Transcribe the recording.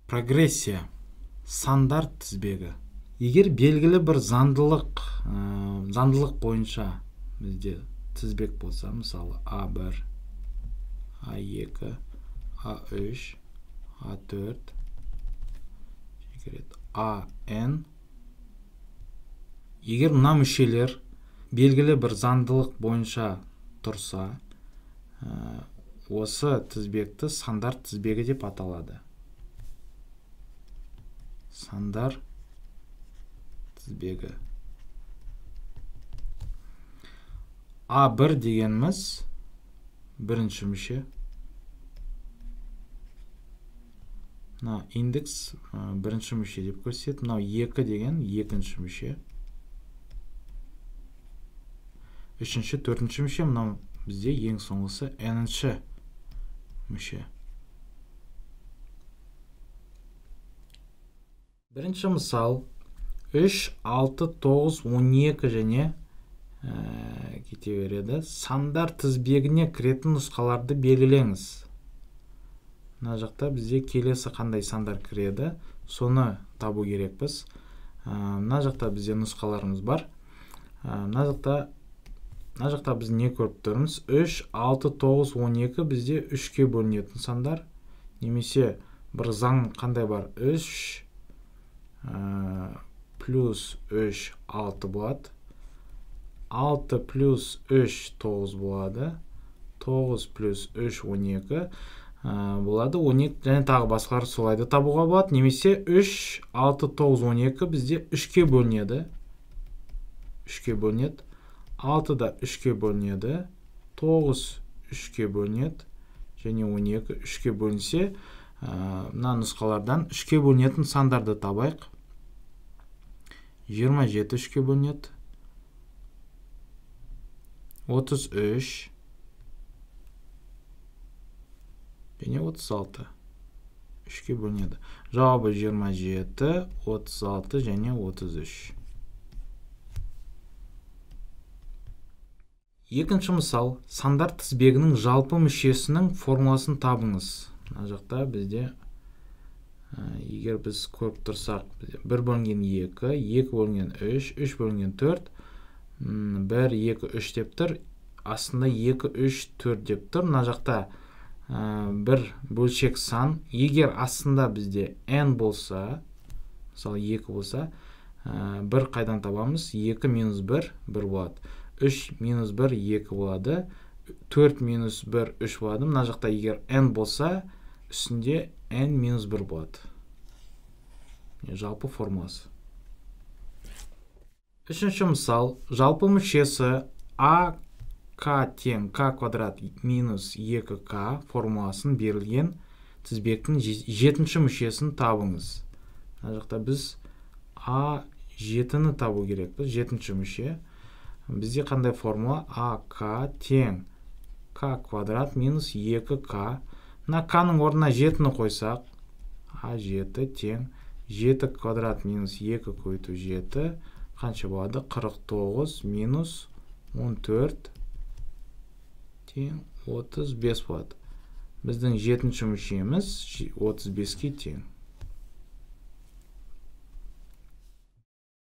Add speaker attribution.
Speaker 1: Прогрессия. Сандар тізбегі. Егер белгілі бір заңдылық бойынша бізде тізбек болса, мысалы A1, A2, A3, A4, AN. Егер мына мүшелер белгілі бір заңдылық бойынша тұрса, осы тізбекті сандар тізбегі деп аталады. Сандар тізбегі. A1 дегеніміз бірінші мүше. Мына индекс бірінші мүше деп көрсетеді. Мынау 2 деген екінші мүше. Үшінші, төртінші мүше. Мынау бізде ең соңғысы n-ші мүше. Бірінші мысал 3, 6, 9, 12 және кете береді. Сандар тізбегіне кіретін нұсқаларды белгілеңіз. Мына жақта бізде келесі қандай сандар кіреді, соны табу керекпіз. Мына жақта бізде нұсқаларымыз бар. Мына жақта біз не көріп тұрмыз? 3, 6, 9, 12 бізде 3-ке бөлінетін сандар. Немесе бір заң қандай бар? 3 плюс 3 6 болады. 6 плюс 3 9 болады. 9 плюс 3 12 болады. 12 және тағы басқалар солайды табуға болады. Немесе 3, 6, 9, 12 бізде 3-ке бөлінеді. 3-ке бөлінеді. 6 да 3-ке бөлінеді. 9 3-ке бөлінеді. Және 12 3-ке бөлінсе, мына нұсқалардан 3-ке бөлінетін сандарды табайық. 27 3-ке бөлінеді. 33 және 36 3-ке бөлінеді. Жауабы 27, 36 және 33. Екінші мысал, сандар тізбегінің жалпы мүшесінің формуласын табыңыз. Мына жақта бізде, егер біз көріп тұрсақ, 1 бөлінген 2, 2 бөлінген 3, 3 бөлінген 4, 1, 2, 3 деп тұр. Астында 2, 3, 4 деп тұр. Мына жақта бір бөлшек сан. Егер астында бізде n болса, мысалы 2 болса, 1 қайдан табамыз? 2 минус 1, 1 болады. 3 минус 1, 2 болады. 4 минус 1, 3 болады. Мына жақта егер n болса, үстінде n минус 1 болады. Жалпы формуласы. Үшінші мысал, жалпы мүшесі k тең k квадрат минус 2k формуласын берілген тізбектің 7-ші мүшесін табыңыз. Мына жақта біз a7-ні табу керекпіз. 7-ші мүше. Бізде қандай формула? ak тең k квадрат минус 2k. Мына k-ның орнына 7-ні қойсақ, a7 тең 7 квадрат минус 2 көйту 7 қанша болады? 49 минус 14 тең 35 болады. Біздің 7-ші мүшеміз 35-ке тең.